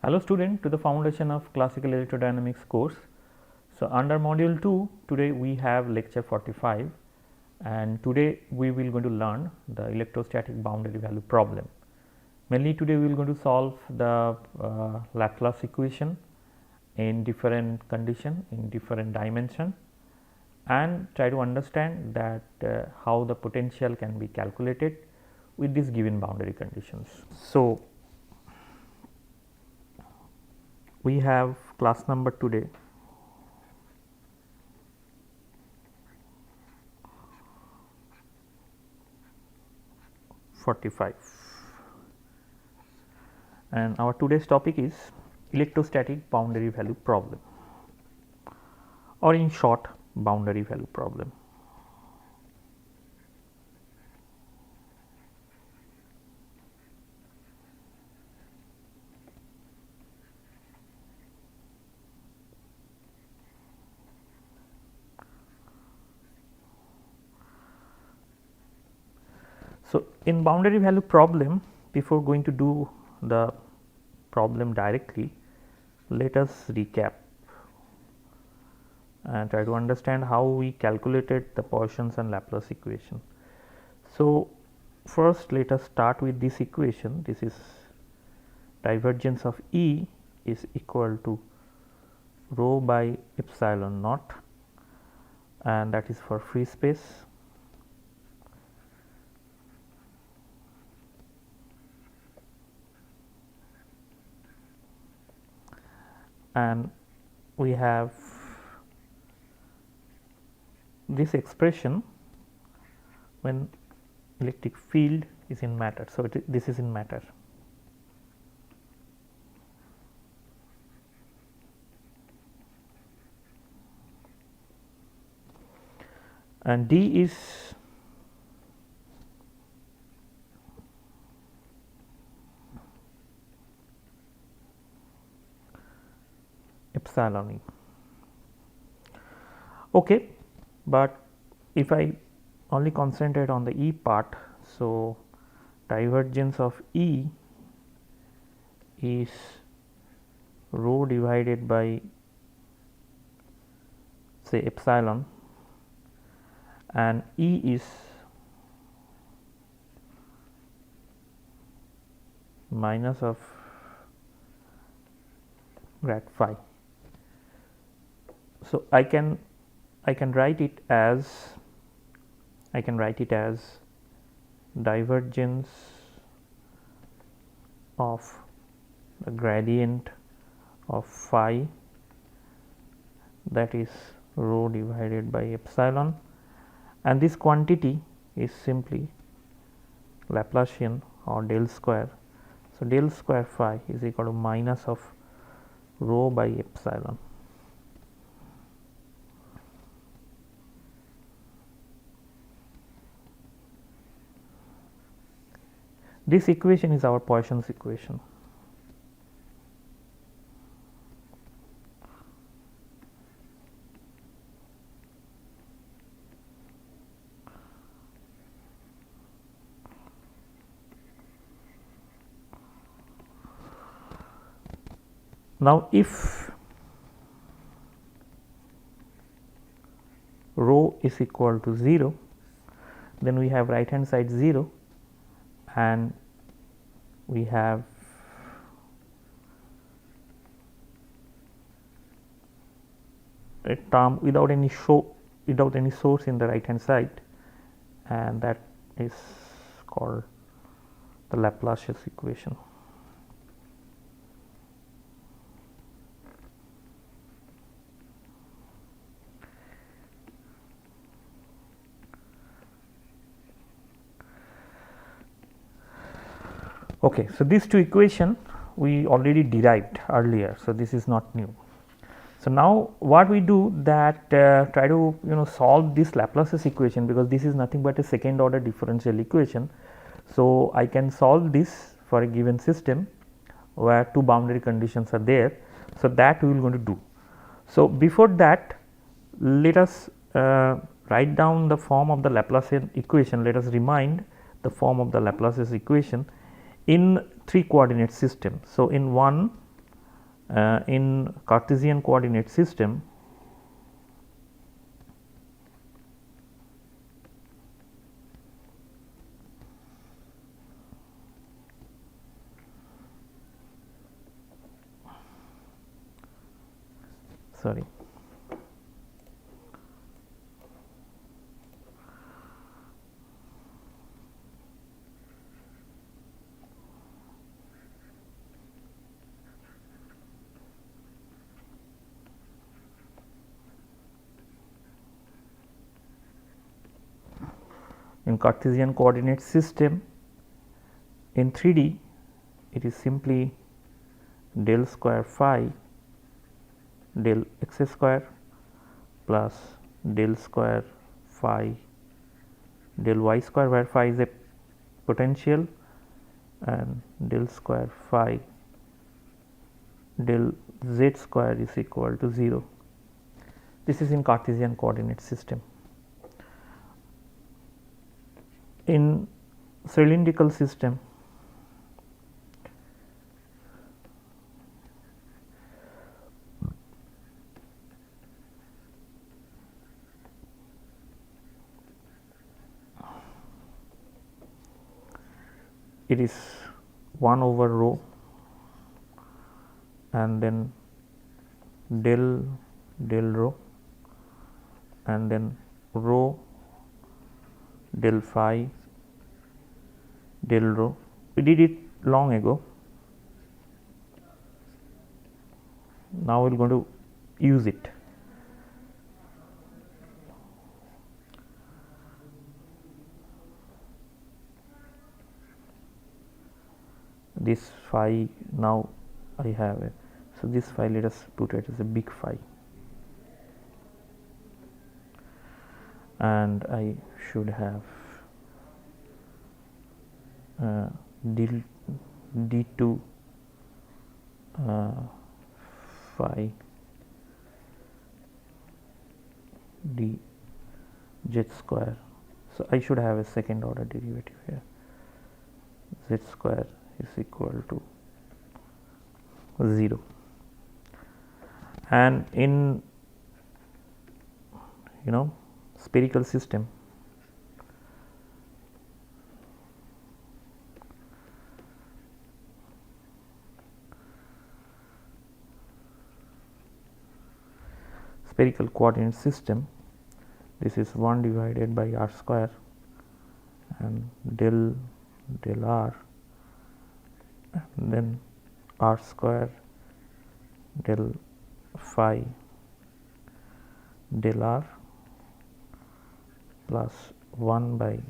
Hello student to the foundation of classical electrodynamics course. So under module 2 today we have lecture 45 and today we will going to learn the electrostatic boundary value problem. Mainly today we will going to solve the Laplace equation in different condition in different dimension and try to understand that how the potential can be calculated with these given boundary conditions. So we have class number today 45 and our today's topic is electrostatic boundary value problem, or in short boundary value problem. So, in boundary value problem, before going to do the problem directly, let us recap and try to understand how we calculated the Poisson's and Laplace equation. So, first let us start with this equation. This is divergence of E is equal to rho by epsilon naught, and that is for free space. And we have this expression when electric field is in matter. So, this is in matter. And D is epsilon E. Okay, but if I only concentrate on the E part, so divergence of E is rho divided by say epsilon, and E is minus of grad phi. So, I can write it as divergence of the gradient of phi, that is rho divided by epsilon, and this quantity is simply Laplacian or del square. So, del square phi is equal to minus of rho by epsilon. This equation is our Poisson's equation. Now, if rho is equal to 0, then we have right hand side 0 and we have a term without any source in the right hand side, and that is called the Laplacian equation. Okay, so these two equations we already derived earlier, so this is not new. So now what we do that try to solve this Laplace's equation, because this is nothing but a second order differential equation. So I can solve this for a given system where two boundary conditions are there. So that we will going to do. So before that, let us write down the form of the Laplacian equation. Let us remind the form of the Laplace's equation in 3 coordinate system. So, in 1, In Cartesian coordinate system, sorry, in Cartesian coordinate system, in 3D it is simply del square phi del x square plus del square phi del y square, where phi is a potential, and del square phi del z square is equal to 0. This is in Cartesian coordinate system. In cylindrical system, it is 1 over rho and then del rho and then rho del phi del rho. We did it long ago. Now we are going to use it. This phi, now I have it. So this phi, let us put it as a big phi, and I should have d2 phi d z square. So I should have a second order derivative here. Z square is equal to 0. And in spherical system, spherical coordinate system, this is 1 divided by r square and del r, and then r square del phi del r plus 1 by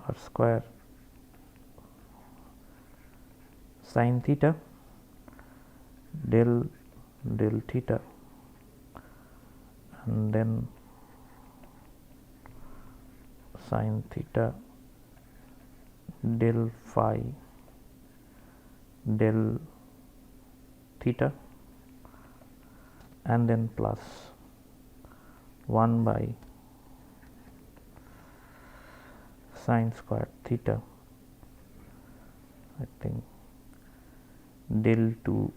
r square sin theta del theta, and then sin theta del phi del theta, and then plus 1 by sin square theta, I think del 2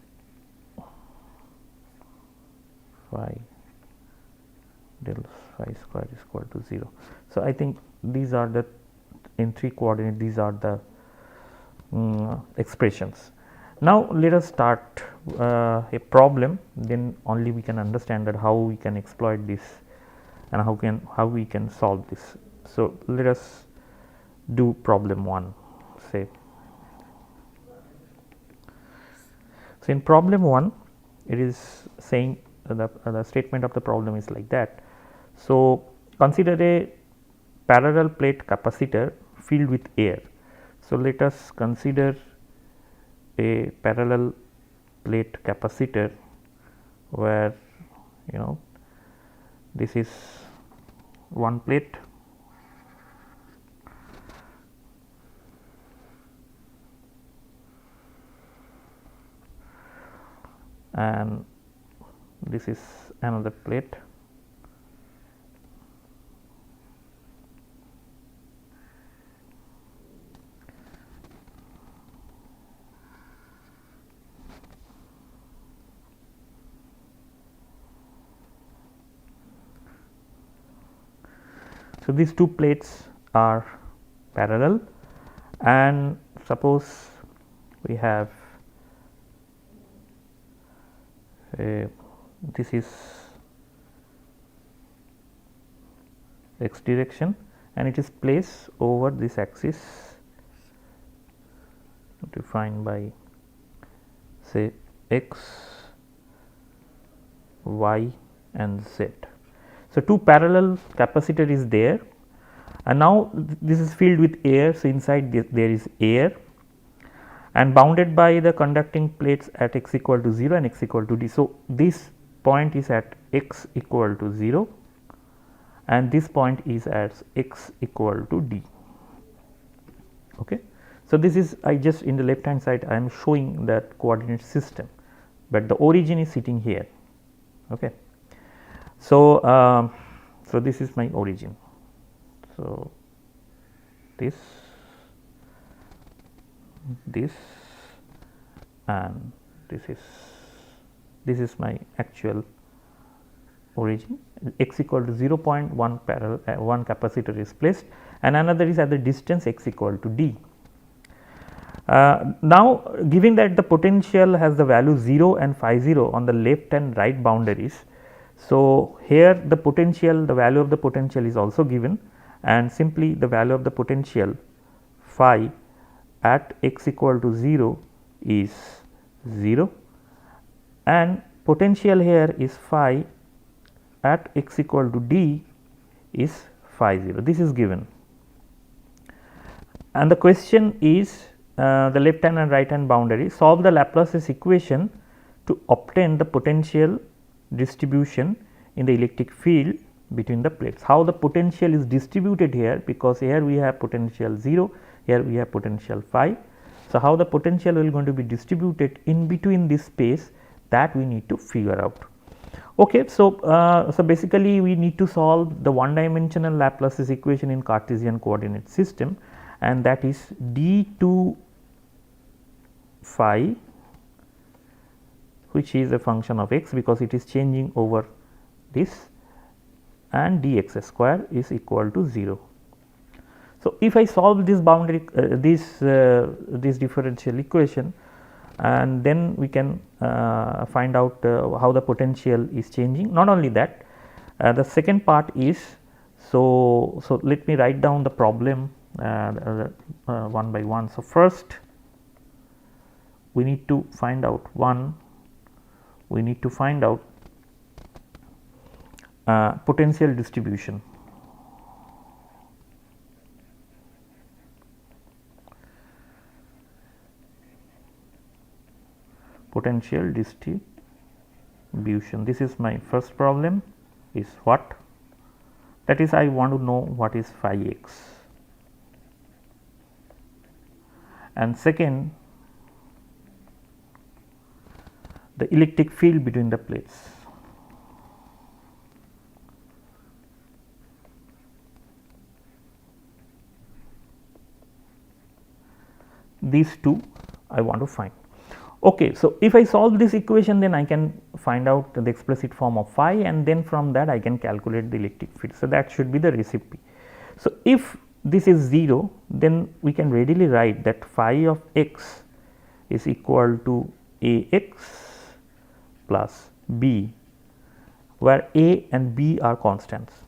phi del phi square is equal to 0. So I think these are the, in 3 coordinate, these are the expressions. Now let us start a problem, then only we can understand that how we can exploit this and how we can solve this. So let us do problem 1, say. So in problem 1, it is saying the statement of the problem is like that. So consider a parallel plate capacitor filled with air. So let us consider a parallel plate capacitor where this is one plate and this is another plate, So, these two plates are parallel, and suppose we have this is x direction and it is placed over this axis defined by say x, y and z. So, two parallel capacitor is there, and now this is filled with air. So, inside this there is air and bounded by the conducting plates at x equal to 0 and x equal to d. So, this point is at x equal to 0 and this point is at x equal to d. Okay. So, this is I just in the left hand side I am showing that coordinate system, but the origin is sitting here. Okay. So, so this is my origin. So, this and this is my actual origin. X equal to 0.1 parallel one capacitor is placed and another is at the distance x equal to d. Now, given that the potential has the value 0 and phi 0 on the left and right boundaries. So, here the potential, the value of the potential is also given, and simply the value of the potential phi at x equal to 0 is 0 and potential here is phi at x equal to d is phi 0. This is given, and the question is the left hand and right hand boundary, solve the Laplace's equation to obtain the potential distribution in the electric field between the plates. How the potential is distributed here, because here we have potential 0, here we have potential phi. So, how the potential will going to be distributed in between this space, that we need to figure out. Okay. So, so basically we need to solve the one dimensional Laplace's equation in Cartesian coordinate system, and that is d2 phi, which is a function of x because it is changing over this, and dx square is equal to 0. So, if I solve this boundary this differential equation, and then we can find out how the potential is changing. Not only that, the second part is, so let me write down the problem one by one. So, first we need to find out potential distribution. Potential distribution. This is my first problem. Is what? That is, I want to know what is phi x. And second, the electric field between the plates. These two I want to find. Okay, so if I solve this equation, then I can find out the explicit form of phi, and then from that I can calculate the electric field. So, that should be the recipe. So, if this is 0, then we can readily write that phi of x is equal to a x plus b, where a and b are constants.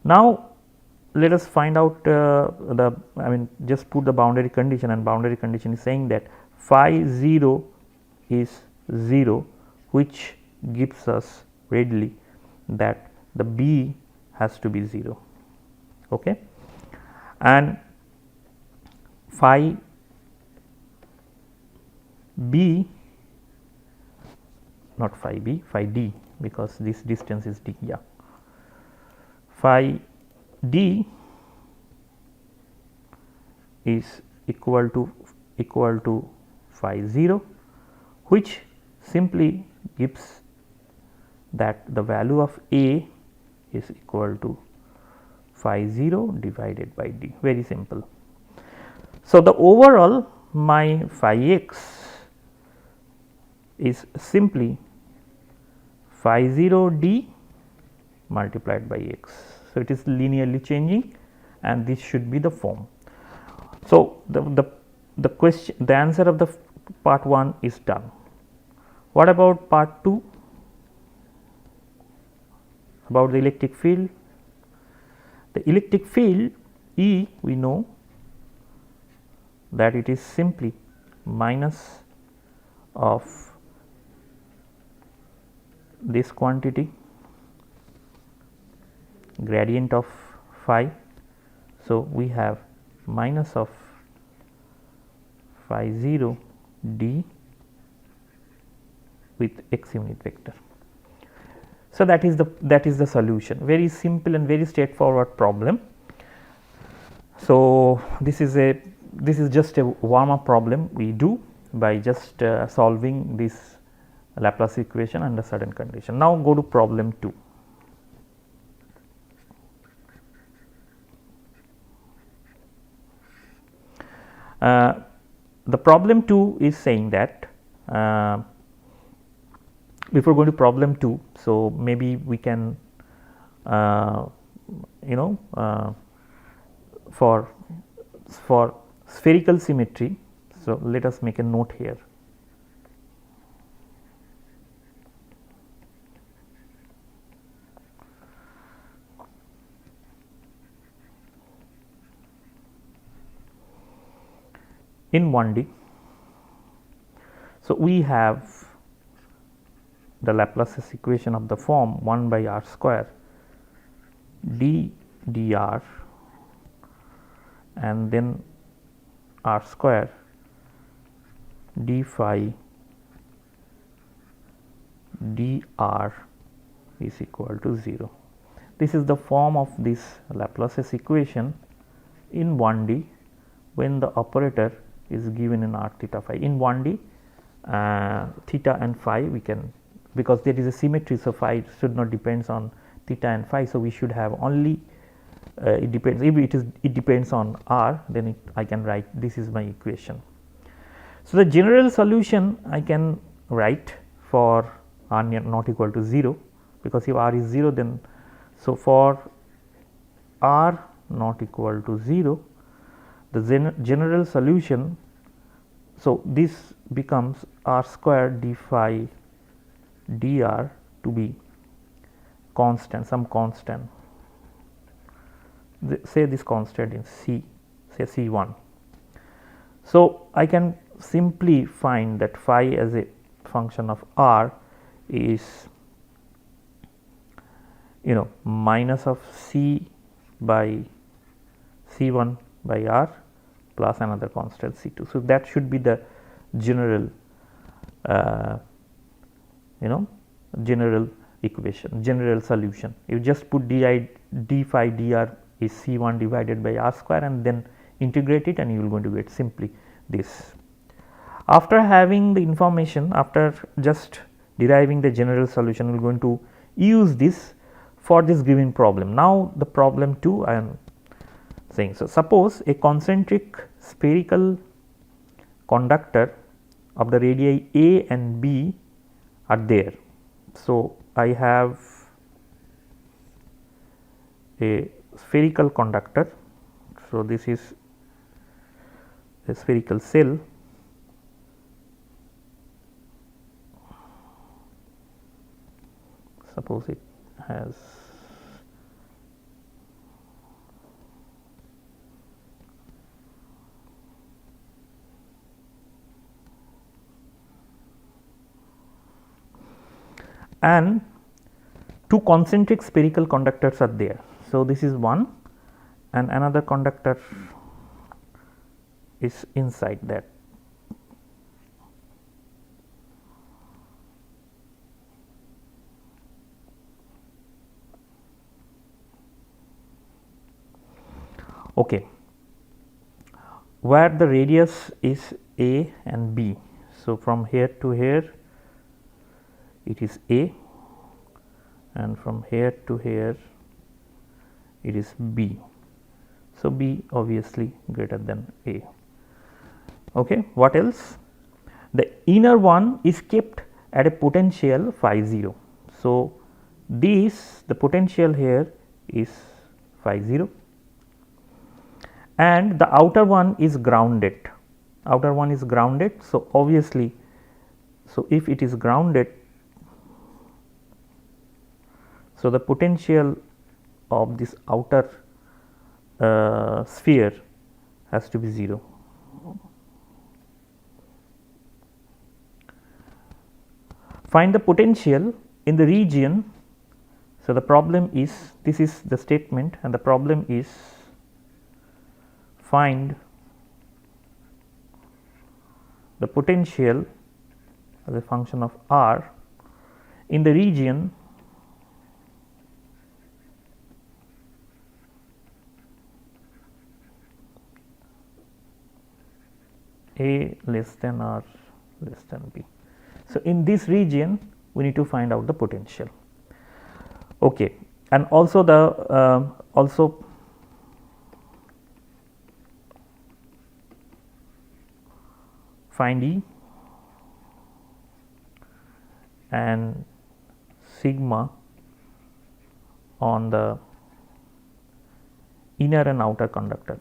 Now, let us find out just put the boundary condition, and boundary condition is saying that phi 0 is 0, which gives us readily that the b has to be 0. Okay. And phi b, not phi b, phi d, because this distance is d. Yeah, phi d is equal to phi 0, which simply gives that the value of a is equal to phi 0 divided by d. Very simple. So, the overall my phi x is simply phi 0 d multiplied by x. So, it is linearly changing, and this should be the form. So, the question, the answer of the part 1 is done. What about part 2? About the electric field. The electric field E, we know that it is simply minus of this quantity gradient of phi. So, we have minus of phi 0 d with x unit vector. So, that is the solution, very simple and very straightforward problem. So, this is just a warm up problem we do by just solving this Laplace equation under certain condition. Now, go to problem 2. The problem 2 is saying that before going to problem 2, so maybe we can for spherical symmetry. So, let us make a note here. In 1D, so we have the Laplace's equation of the form 1 by r square d dr and then r square d phi dr is equal to 0. This is the form of this Laplace's equation in 1D when the operator is given in r theta phi. In 1D, theta and phi we can, because there is a symmetry, so phi should not depends on theta and phi. So, we should have only it depends, if it depends on r, then I can write this is my equation. So, the general solution I can write for r not equal to 0, because if r is 0, then so for r not equal to 0, the general solution, so this becomes r square d phi dr to be constant, some constant, say this constant in C, say C1. So, I can simply find that phi as a function of r is minus of C by C1 by r plus another constant C2. So, that should be the general general equation, general solution. You just put d phi dr is C1 divided by r square and then integrate it, and you will going to get simply this. After having the information, after just deriving the general solution, we are going to use this for this given problem. Now, the problem 2 I am saying. So, suppose a concentric spherical conductor of the radii a and b are there. So, I have a spherical conductor. So, this is a spherical cell. Suppose it has and two concentric spherical conductors are there. So, this is one and another conductor is inside that. Okay. Where the radius is a and b. So, from here to here it is a, and from here to here it is b. So, b obviously greater than a. Okay. What else? The inner one is kept at a potential phi 0. So, this the potential here is phi 0. and the outer one is grounded. Outer one is grounded. So, obviously, so if it is grounded, so the potential of this outer sphere has to be 0. Find the potential in the region. So, the problem is, this is the statement, and the problem is find the potential as a function of r in the region a less than r less than b. So, in this region we need to find out the potential. Okay. And also the find E and sigma on the inner and outer conductor.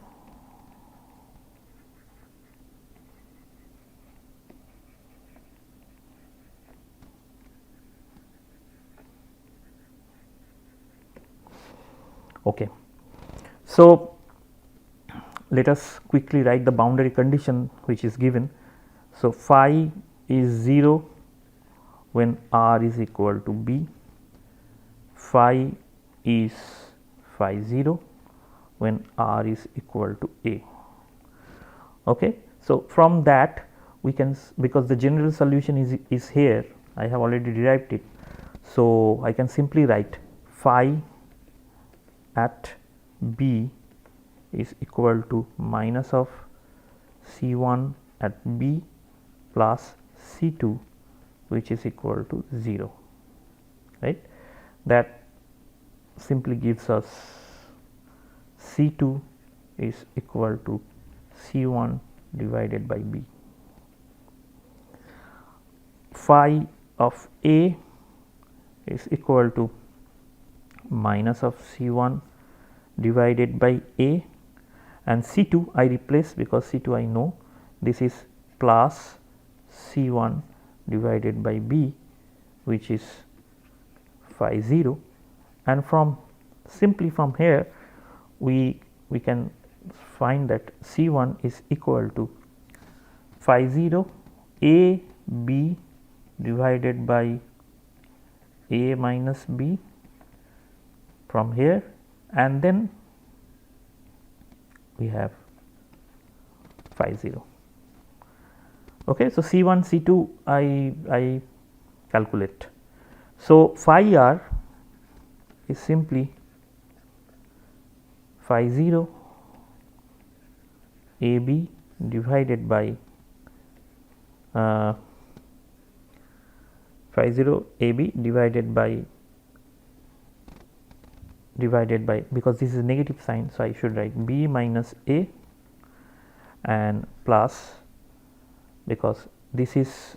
Okay. So, let us quickly write the boundary condition which is given. So, phi is 0 when r is equal to b, phi is phi 0 when r is equal to a. Okay. So, from that we can, because the general solution is here, I have already derived it. So, I can simply write phi at b is equal to minus of C1 at b plus C2 which is equal to 0, right. That simply gives us C2 is equal to C1 divided by b. Phi of a is equal to minus of C1 divided by a, and C2 I replace because C2 I know, this is plus C1 divided by b which is phi 0, and from simply from here we can find that C1 is equal to phi 0 a b divided by a minus b from here, and then we have phi 0. Okay. So, C1 C2 I calculate. So, phi r is simply phi 0 a b divided by phi 0 a b divided by because this is negative sign. So, I should write b minus a and plus, because this is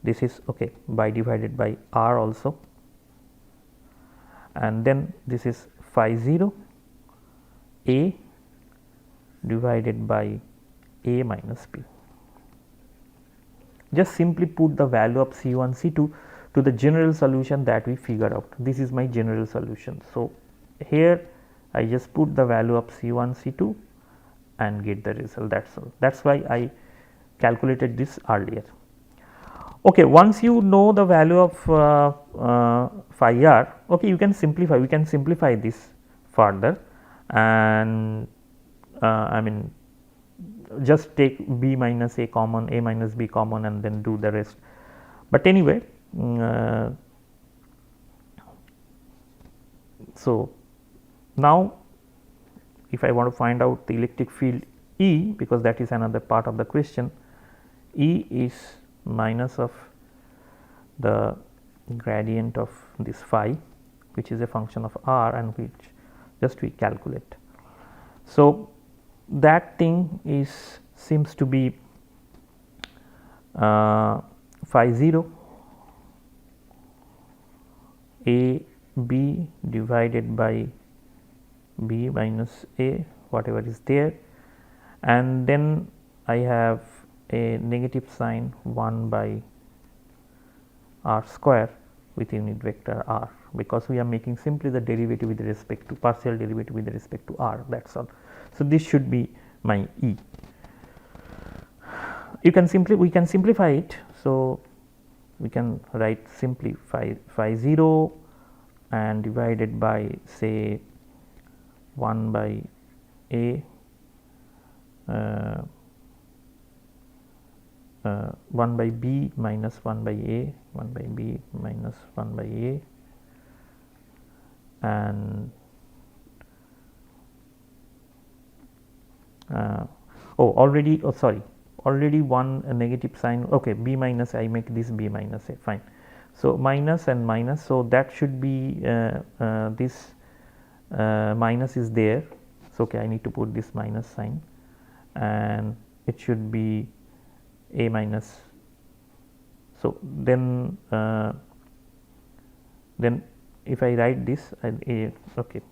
this is okay, by divided by r also, and then this is phi 0 a divided by a minus b. Just simply put the value of C1 C2 to the general solution that we figured out. This is my general solution. So, here I just put the value of C1 C2 and get the result, that is all. That is why I calculated this earlier. Okay, once you know the value of phi r, okay, you can simplify, we can simplify this further, and I mean just take b minus a common, a minus b common, and then do the rest. But anyway, so now if I want to find out the electric field E, because that is another part of the question, E is minus of the gradient of this phi, which is a function of r, and which just we calculate. So, that thing is seems to be phi 0 a b divided by b minus a whatever is there, and then I have a negative sign 1 by r square with unit vector r, because we are making simply the derivative with respect to partial derivative with respect to r, that is all. So, this should be my E. We can simplify it. So, we can write simply phi 0 and divided by say 1 by a 1 by b minus 1 by a, 1 by b minus 1 by a, and already one negative sign. Okay, b minus, I make this b minus a, fine. So, minus and minus, so that should be this minus is there. So, okay, I need to put this minus sign, and it should be a minus. So, then if I write this a, okay.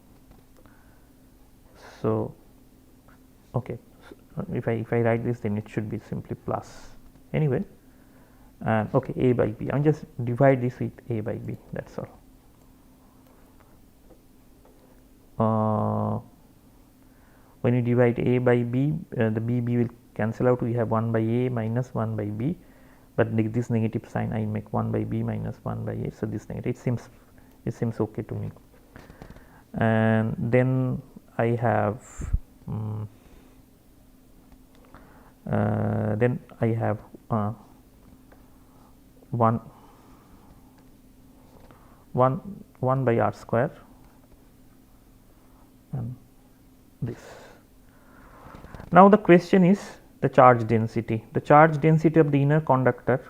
So, okay, so if I write this, then it should be simply plus anyway, and okay, a by b. I am just divide this with a by b, that is all. When you divide a by b, the b will cancel out. We have 1 by a minus 1 by b, but this negative sign I make 1 by b minus 1 by a. So, this negative, it seems okay to me. And then I have 1 by r square and this. Now, the question is the charge density. The charge density of the inner conductor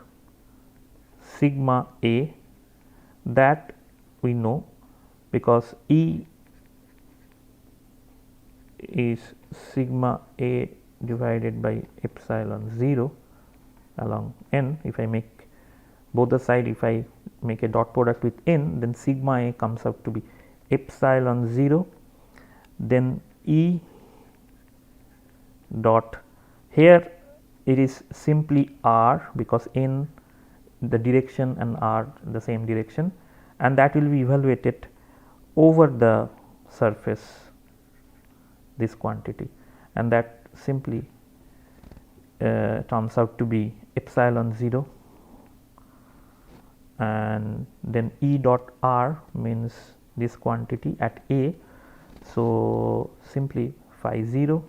sigma a, that we know, because E is sigma a divided by epsilon 0 along n. If I make both the side, if I make a dot product with n, then sigma a comes out to be epsilon 0, then E dot, here it is simply r, because n the direction and r the same direction, and that will be evaluated over the surface, this quantity, and that simply turns out to be epsilon 0, and then E dot r means this quantity at a. So, simply phi 0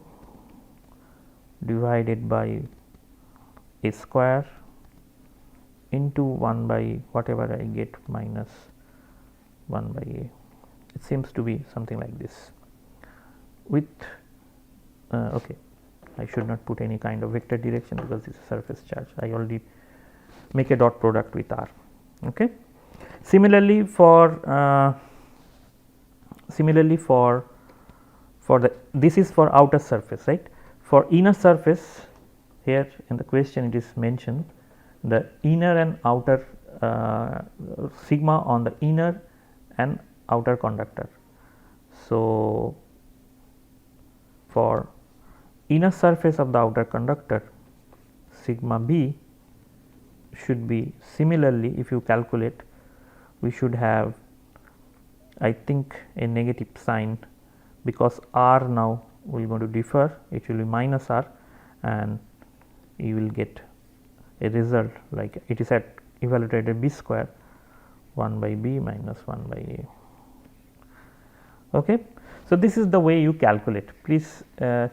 divided by a square into 1 by whatever I get minus 1 by a. It seems to be something like this with okay, I should not put any kind of vector direction because this is surface charge. I already make a dot product with r. Okay. Similarly, for the, this is for outer surface, right. For inner surface, here in the question it is mentioned the inner and outer sigma on the inner and outer conductor. So, for inner surface of the outer conductor, sigma b should be similarly, if you calculate, we should have, I think, a negative sign, because r now we are going to differ, it will be minus r, and you will get a result like it is at evaluated b square 1 by b minus 1 by a. Okay. So, this is the way you calculate. Please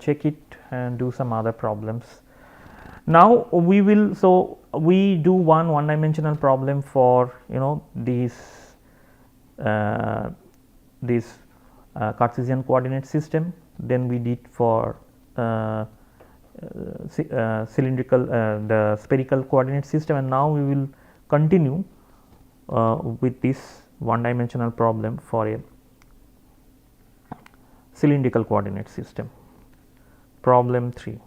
check it and do some other problems. Now, we will, so we do one dimensional problem for these Cartesian coordinate system, then we did for cylindrical the spherical coordinate system, and now we will continue with this one dimensional problem for a cylindrical coordinate system. Problem 3.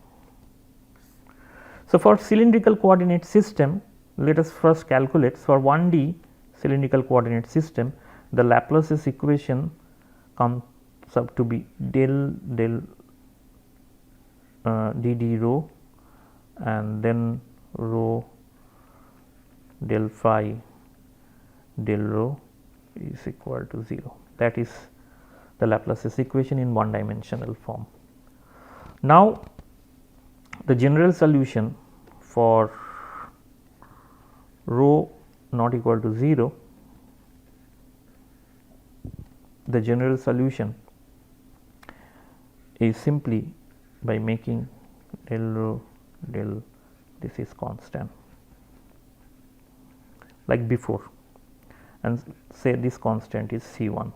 So, for cylindrical coordinate system, let us first calculate for 1D cylindrical coordinate system, the Laplace's equation sub to be del dd rho and then rho del phi del rho is equal to 0. That is the Laplace's equation in one dimensional form. Now, the general solution for rho not equal to 0, the general solution is simply by making del rho del, this is constant like before, and say this constant is C1.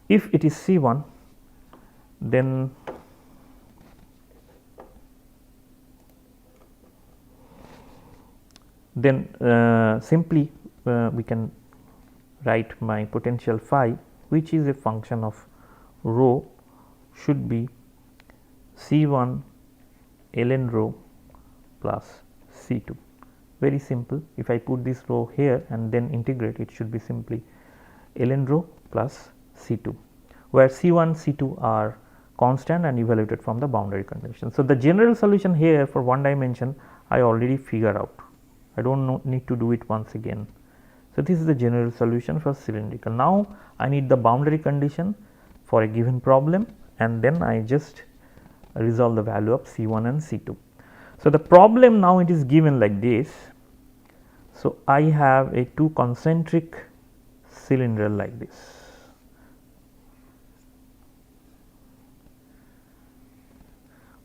If it is C1, then simply we can write my potential phi, which is a function of rho, should be C1 ln rho plus C2. Very simple. If I put this rho here and then integrate, it should be simply ln rho plus C2, where C1, C2 are constant and evaluated from the boundary condition. So, the general solution here for one dimension I already figure out. I do not need to do it once again. So, this is the general solution for cylindrical. Now, I need the boundary condition for a given problem, and then I just resolve the value of C1 and C2. So, the problem now it is given like this. So, I have a two concentric cylinder like this.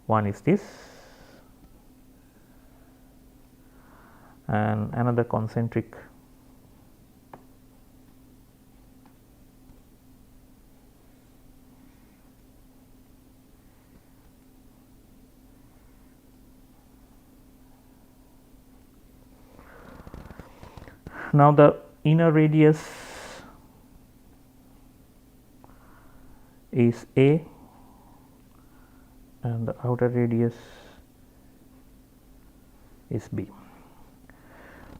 One is this and another concentric now the inner radius is A and the outer radius is B.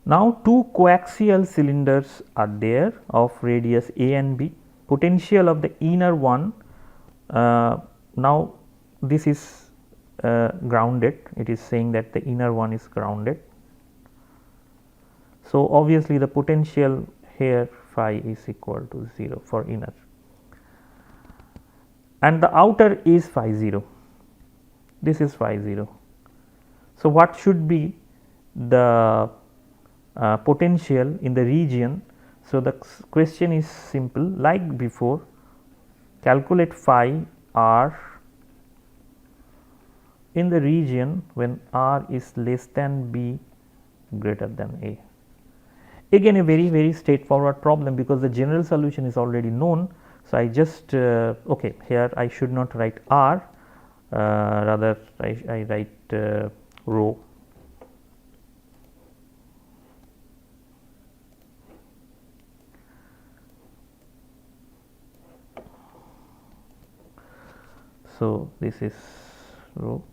Now, two coaxial cylinders are there of radius A and B. Potential of the inner one, now this is grounded, it is saying that the inner one is grounded. So, obviously, the potential here phi is equal to 0 for inner, and the outer is phi 0, this is phi 0. So, what should be the potential in the region? So, the question is simple, like before, calculate phi r in the region when r is less than b greater than a. Again a very straightforward problem, because the general solution is already known. So, I just okay, here I should not write r, rather I write rho. So, this is rho.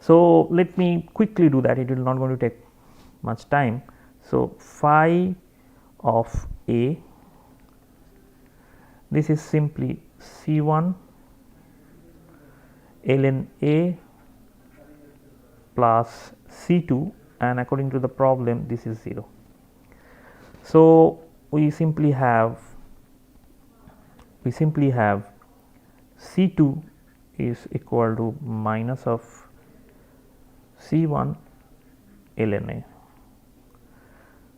So, let me quickly do that, it will not going to take much time. So, phi of A, this is simply C1 ln A plus C2, and according to the problem this is 0. So, we simply have C2 is equal to minus of C1 ln A.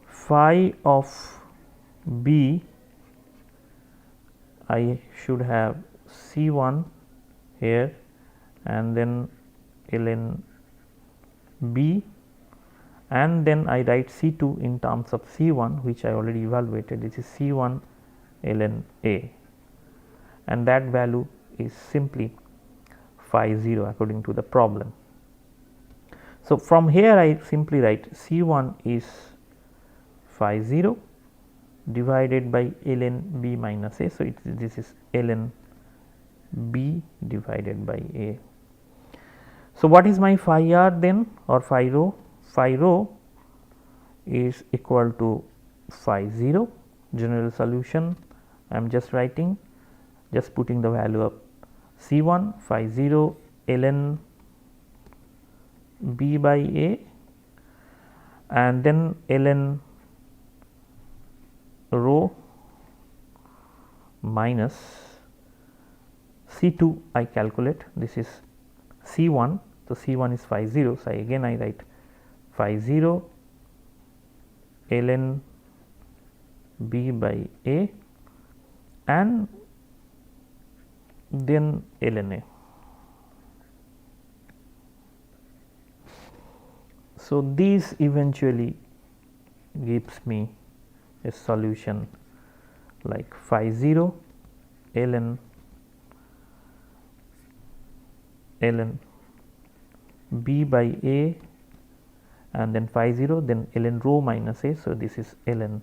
Phi of B, I should have C1 here and then ln B, and then I write C2 in terms of C1, which I already evaluated. This is C1 ln A, and that value is simply phi 0 according to the problem. So, from here I simply write C1 is phi 0 divided by ln B minus A. So, this is ln B divided by A. So, what is my phi r then, or phi rho? Phi rho is equal to phi 0 general solution I am just writing, just putting the value of C1 phi 0 ln B by A and then ln rho minus C2 I calculate, this is C1. So, C1 is phi 0. So, again I write phi 0 ln B by A and then ln A. So, these eventually gives me a solution like phi 0 ln B by A and then phi 0 then ln rho minus A. So, this is ln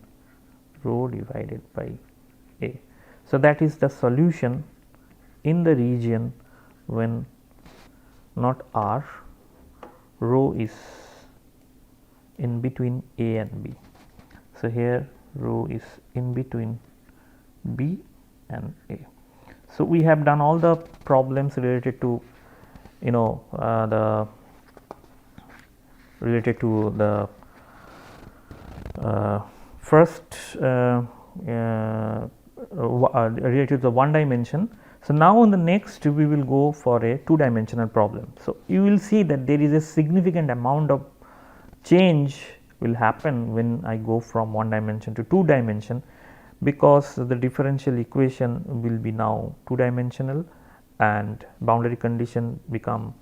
rho divided by A. So, that is the solution in the region when not R, rho is in between A and B. So, here rho is in between B and A. So, we have done all the problems related to the first related to the one dimension. So, now in the next we will go for a two dimensional problem. So, you will see that there is a significant amount of change will happen when I go from one dimension to two dimension, because the differential equation will be now two dimensional and boundary condition become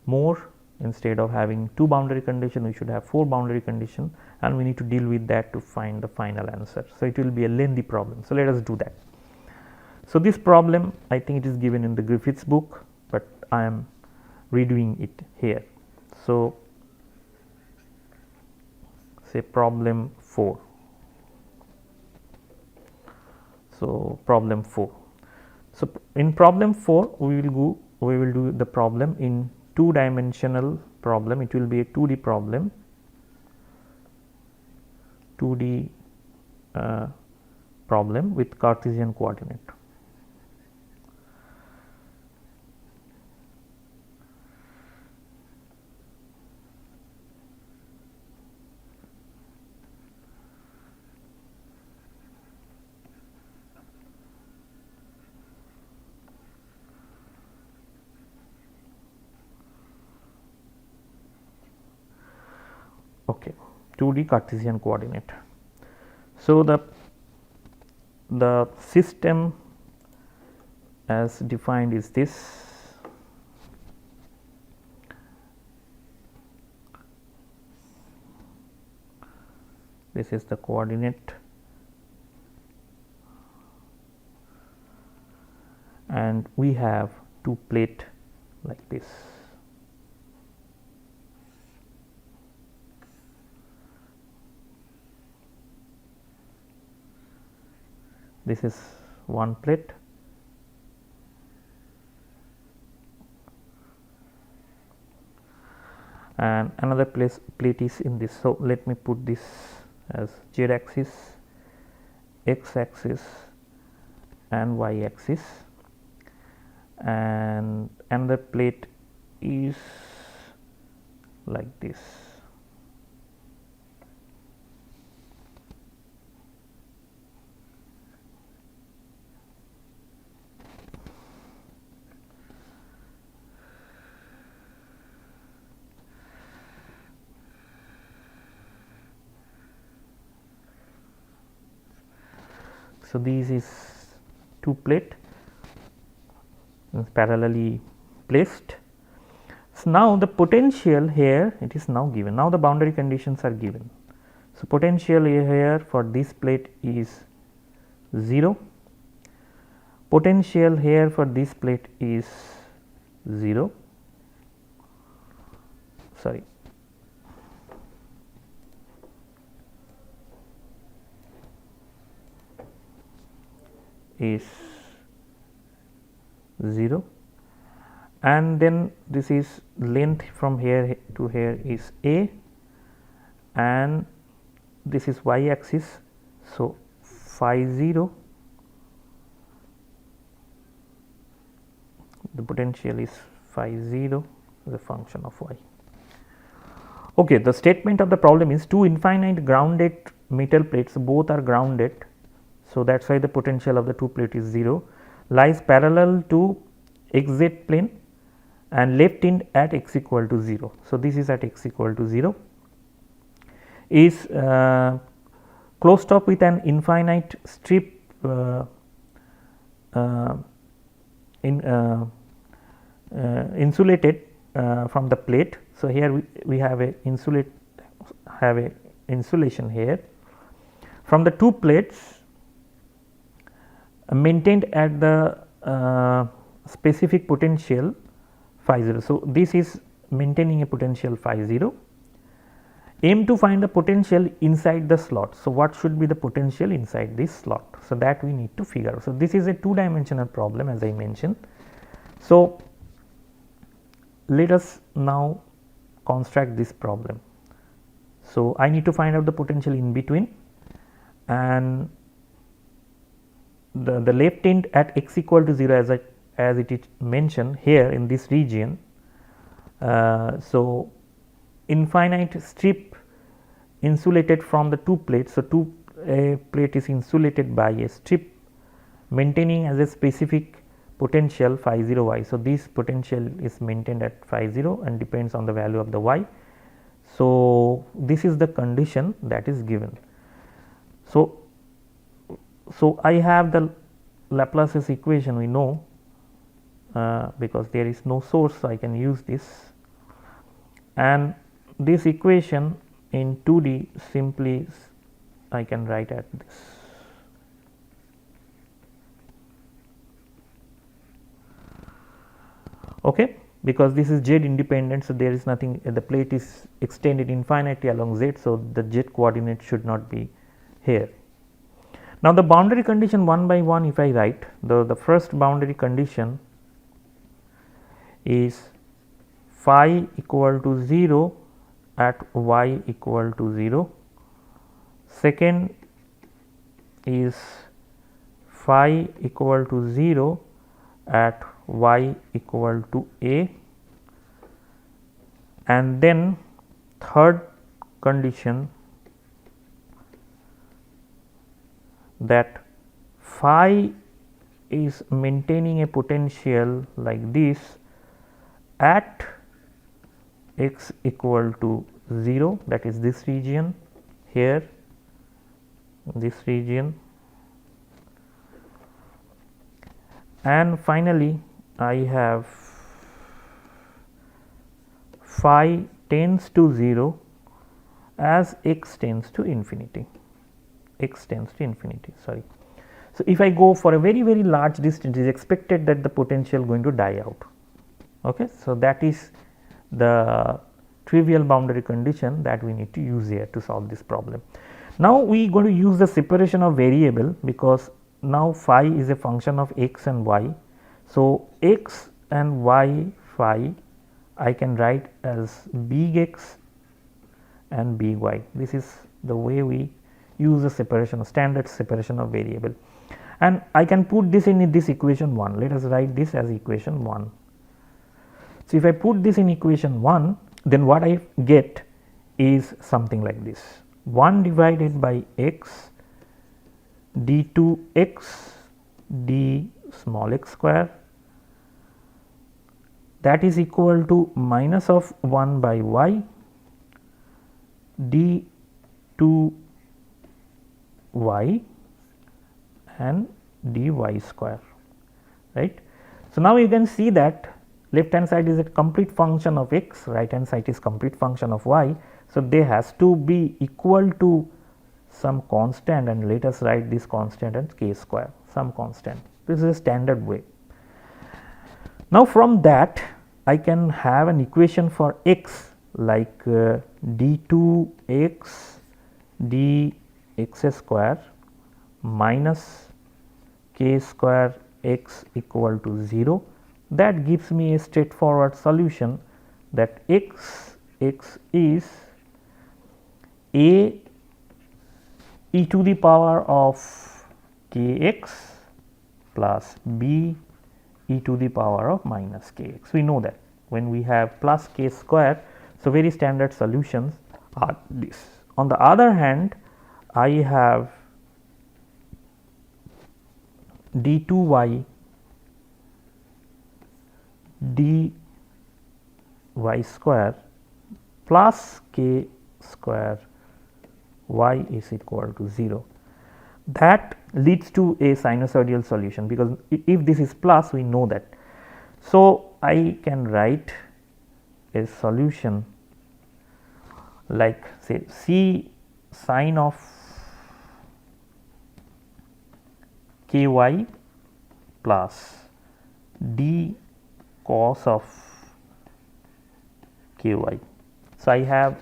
more. Instead of having two boundary condition, we should have four boundary condition, and we need to deal with that to find the final answer. So, it will be a lengthy problem. So, let us do that. So, this problem I think it is given in the Griffith's book, but I am redoing it here. So, say problem 4. So, problem 4. So, in problem 4 we will do the problem in two dimensional problem. It will be a 2D problem, 2D problem with Cartesian coordinate. Okay, 2D Cartesian coordinate. So, the system as defined is this. This is the coordinate, and we have two plate like this. This is one plate and another plate is in this. So, let me put this as z axis, x axis and y axis, and another plate is like this. So, this is two plate parallelly placed. So, now the potential here it is now given. Now, the boundary conditions are given. So, potential here for this plate is 0, potential here for this plate is 0, sorry, is 0, and then this is length from here to here is a, and this is y axis. So, phi 0, the potential is phi 0 as a function of y. Okay, the statement of the problem is two infinite grounded metal plates, both are grounded. So, that is why the potential of the two plate is 0, lies parallel to xz plane and left end at x equal to 0. So, this is at x equal to 0, is closed up with an infinite strip insulated from the plate. So, here we have a insulation here from the two plates maintained at the specific potential phi 0. So, this is maintaining a potential phi 0. Aim to find the potential inside the slot. So, what should be the potential inside this slot? So, that we need to figure out. So, this is a two dimensional problem as I mentioned. So, let us now construct this problem. So, I need to find out the potential in between, and the left end at x equal to 0 as it is mentioned here in this region. So, infinite strip insulated from the two plates. So, a plate is insulated by a strip maintaining as a specific potential phi 0 y. So, this potential is maintained at phi 0 and depends on the value of the y. So, this is the condition that is given. So, I have the Laplace's equation we know because there is no source. So, I can use this, and this equation in 2D simply I can write at this. Okay, because this is z independent. So, there is nothing, the plate is extended infinitely along z. So, the z coordinate should not be here. Now, the boundary condition one by one if I write, the first boundary condition is phi equal to 0 at y equal to 0. Second is phi equal to 0 at y equal to a, and then third condition that phi is maintaining a potential like this at x equal to 0, that is this region here, this region, and finally I have phi tends to 0 as x tends to infinity, sorry. So, if I go for a very large distance, it is expected that the potential going to die out. Okay. So, that is the trivial boundary condition that we need to use here to solve this problem. Now, we are going to use the separation of variable, because now phi is a function of x and y. So, x and y phi I can write as big X and big Y. This is the way we use the separation, standard separation of variable, and I can put this in this equation 1. Let us write this as equation 1. So, if I put this in equation 1, then what I get is something like this: 1 divided by x d2 x d small x square, that is equal to minus of 1 by y d2 y and dy square, right. So, now you can see that left hand side is a complete function of x, right hand side is complete function of y. So, they has to be equal to some constant, and let us write this constant as k square, some constant. This is a standard way. Now, from that I can have an equation for x like d2 x d x square minus k square x equal to 0. That gives me a straightforward solution that x is a e to the power of kx plus b e to the power of minus kx. We know that when we have plus k square, so very standard solutions are this. On the other hand, I have d2y dy square plus k square y is equal to 0. That leads to a sinusoidal solution, because if this is plus, we know that. So, I can write a solution like, say, c sine of ky plus d cos of ky. So, I have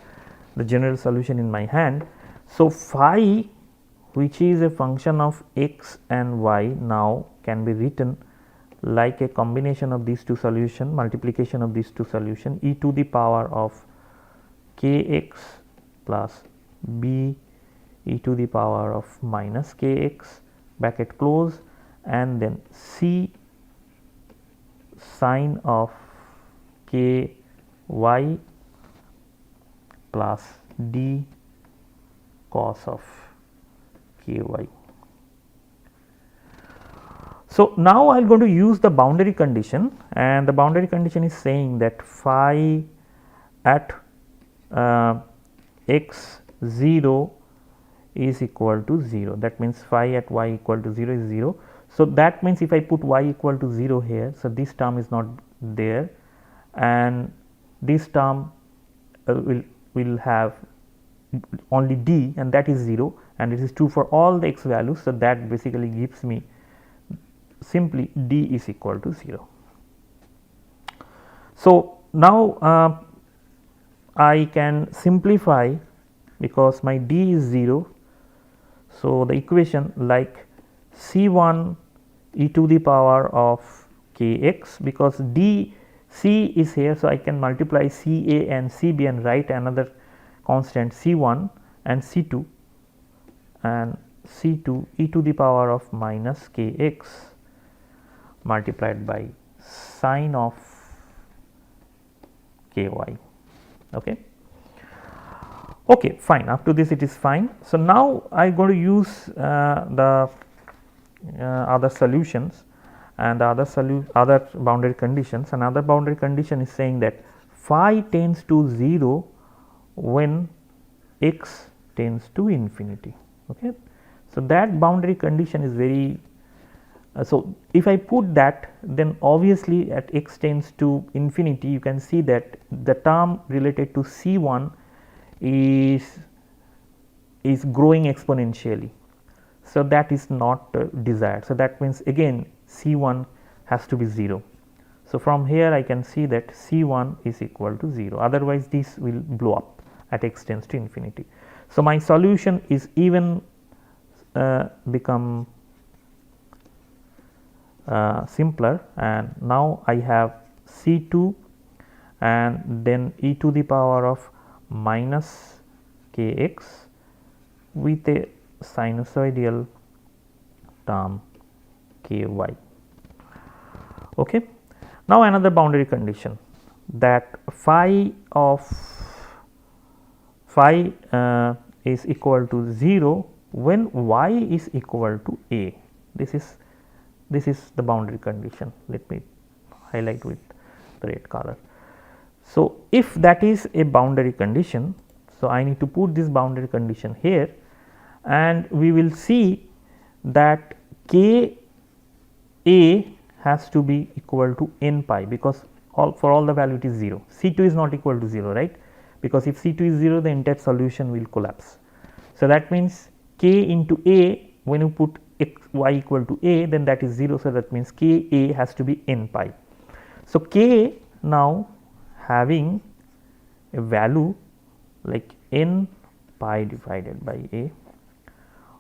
the general solution in my hand. So, phi, which is a function of x and y, now can be written like a combination of these two solutions, multiplication of these two solutions, e to the power of kx plus b e to the power of minus kx bracket close, and then c sine of ky plus d cos of ky. So, now I am going to use the boundary condition, and the boundary condition is saying that phi at x 0 is equal to 0. That means, phi at y equal to 0 is 0. So, that means, if I put y equal to 0 here, so this term is not there, and this term will have only d, and that is 0, and it is true for all the x values. So, that basically gives me simply d is equal to 0. So, now I can simplify, because my d is 0. So, the equation like c1 e to the power of kx, because d c is here. So, I can multiply ca and cb and write another constant c1 and c2, and c2 e to the power of minus kx multiplied by sine of ky. Okay. Okay, fine. Up to this it is fine. So, now I am going to use the other solutions and the other boundary conditions. Another boundary condition is saying that phi tends to 0 when x tends to infinity. Okay. So, that boundary condition is very so, if I put that, then obviously at x tends to infinity, you can see that the term related to c1 is growing exponentially. So, that is not desired. So, that means again c1 has to be 0. So, from here I can see that c1 is equal to 0, otherwise this will blow up at x tends to infinity. So, my solution is even become simpler, and now I have c2 and then e to the power of minus kx with a sinusoidal term ky. Okay. Now, another boundary condition, that phi is equal to 0 when y is equal to a. This is the boundary condition. Let me highlight with the red color. So, if that is a boundary condition, so I need to put this boundary condition here, and we will see that k a has to be equal to n pi, because for all the value it is 0. C2 is not equal to 0, right, because if C2 is 0, the entire solution will collapse. So, that means k into a, when you put x y equal to a, then that is 0. So, that means k a has to be n pi. So, k now having a value like n pi divided by a,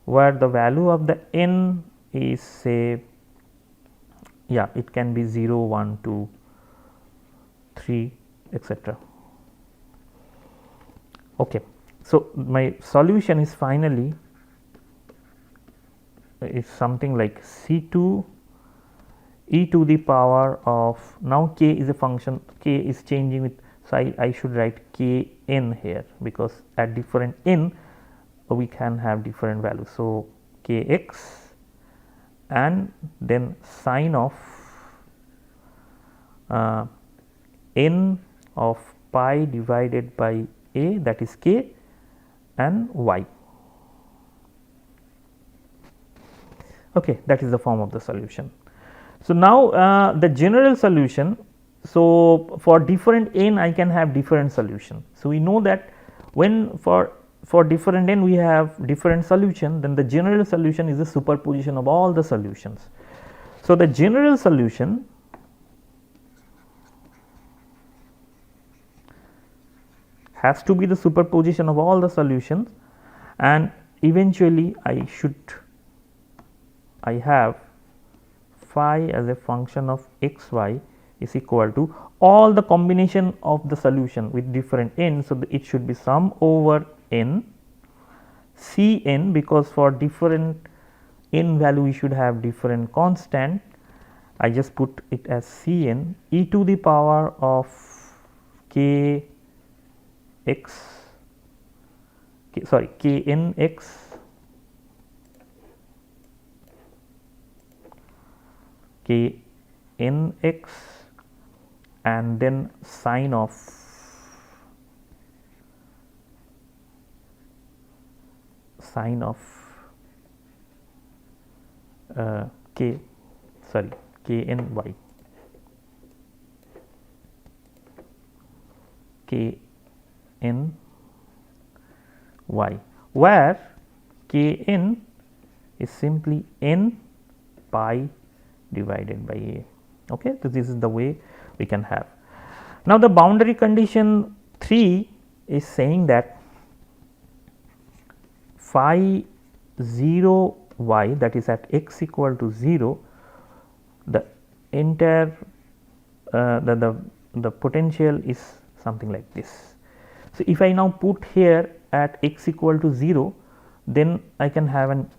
where the value of the n is, say, it can be 0, 1, 2, 3, etc. Okay. So, my solution is finally is something like C2 e to the power of, now k is a function, k is changing with, so I should write k n here, because at different n we can have different values. So, k x and then sine of n of pi divided by a, that is k, and y. Okay, that is the form of the solution. So, now the general solution, so for different n I can have different solution. So, we know that when for different n we have different solution, then the general solution is a superposition of all the solutions. So, the general solution has to be the superposition of all the solutions, and eventually I have phi as a function of x y is equal to all the combination of the solution with different n. So, it should be sum over n C n, because for different n value we should have different constant. I just put it as C n e to the power of k x, k n x k n x and then sine of k n y, k n y, where k n is simply n pi divided by a. Okay. So, this is the way we can have. Now, the boundary condition 3 is saying that phi 0 y, that is at x equal to 0, the entire the potential is something like this. So, if I now put here at x equal to 0, then I can have an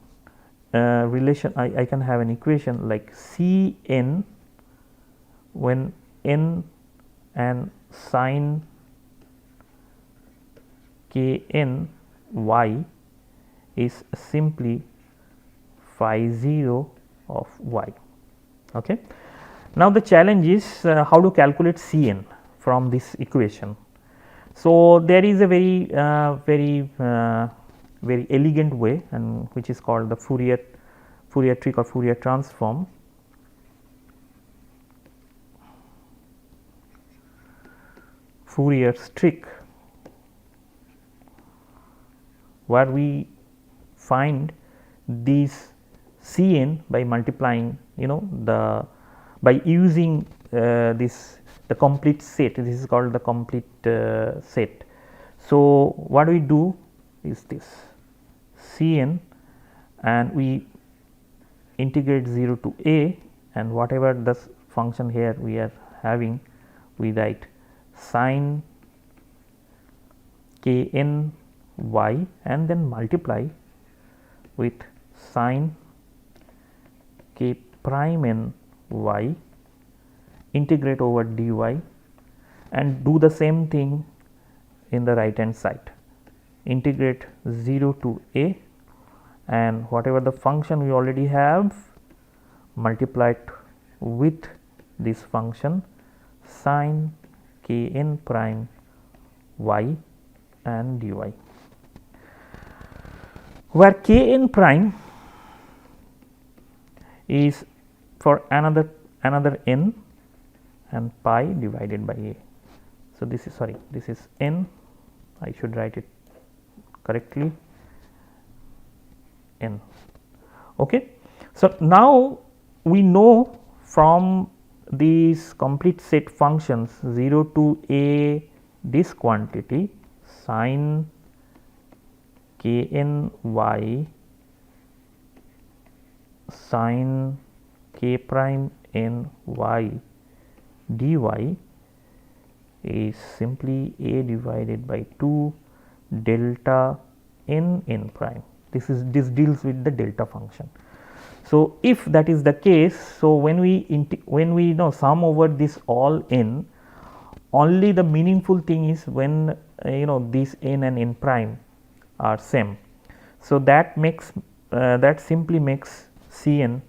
relation, I can have an equation like C n when n and sine k n y is simply phi 0 of y. Okay. Now, the challenge is how to calculate C n from this equation. So, there is a very very elegant way, and which is called the Fourier trick or Fourier transform. Fourier's trick, where we find these C n by multiplying, by using the complete set. This is called the complete set. So, what we do is this C n, and we integrate 0 to a, and whatever the function here we are having, we write sine k n y and then multiply with sine k prime n y, integrate over dy, and do the same thing in the right hand side. Integrate 0 to a, and whatever the function we already have, multiply it with this function sine k n prime y and dy, where k n prime is for another n and pi divided by a. So, this is n, I should write it correctly, n. Okay. So, now we know from these complete set functions 0 to a, this quantity sine k n y sine k prime n y dy is simply a divided by 2 delta n n prime. This deals with the delta function. So, if that is the case, so when we sum over this all n, only the meaningful thing is when these n and n prime are same. So, that makes that simply makes C n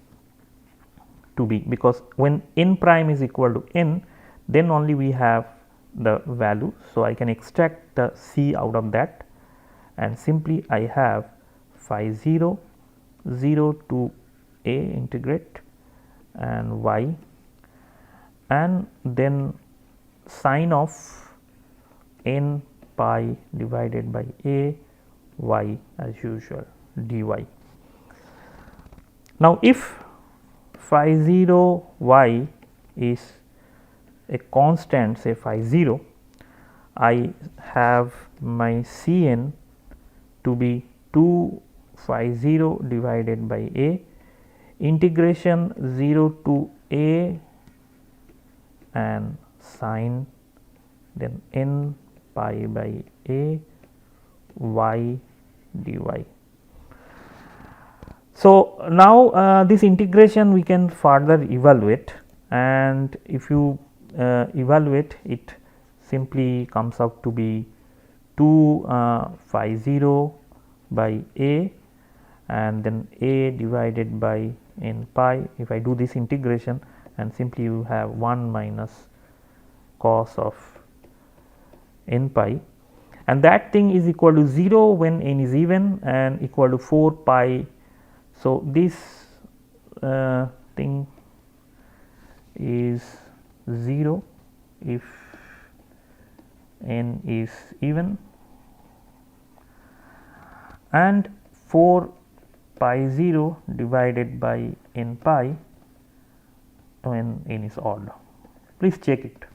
to be, because when n prime is equal to n, then only we have the value. So, I can extract the C out of that, and simply I have phi 0 0 to a integrate and y, and then sine of n pi divided by a y as usual dy. Now, if phi 0 y is a constant, say phi 0, I have my C n to be 2 phi 0 divided by a integration 0 to a and sine then n pi by a y dy. So, now this integration we can further evaluate, and if you evaluate it, simply comes out to be 2 phi 0 by a and then a divided by n pi. If I do this integration, and simply you have 1 minus cos of n pi, and that thing is equal to 0 when n is even and equal to 4 pi. So, this thing is 0 if n is even, and 4 pi 0 divided by n pi when n is odd. Please check it.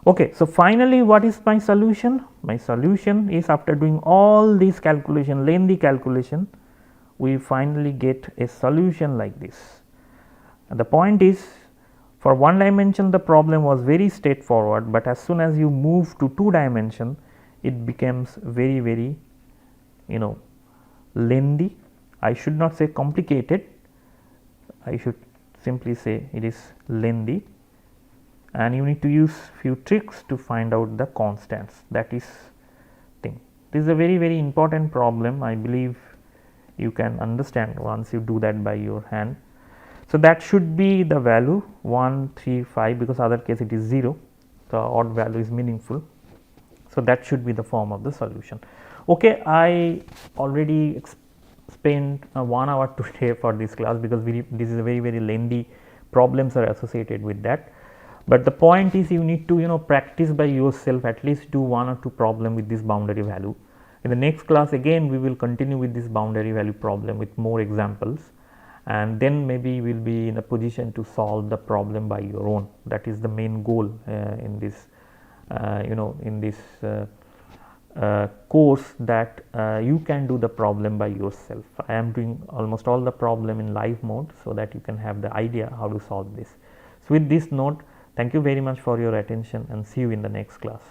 Okay, so finally, what is my solution? My solution is, after doing all these calculation, lengthy calculation, we finally get a solution like this. And the point is, for one dimension the problem was very straightforward, but as soon as you move to 2 dimension, it becomes very lengthy. I should not say complicated, I should simply say it is lengthy, and you need to use few tricks to find out the constants. That is thing. This is a very important problem. I believe you can understand once you do that by your hand. So, that should be the value 1 3 5, because other case it is 0, the odd value is meaningful. So, that should be the form of the solution. Okay, I already spent 1 hour today for this class, because this is a very lengthy problems are associated with that. But the point is, you need to practice by yourself, at least do 1 or 2 problem with this boundary value. In the next class again we will continue with this boundary value problem with more examples, and then maybe you will be in a position to solve the problem by your own. That is the main goal in this course, that you can do the problem by yourself. I am doing almost all the problem in live mode, so that you can have the idea how to solve this. So, with this note, thank you very much for your attention, and see you in the next class.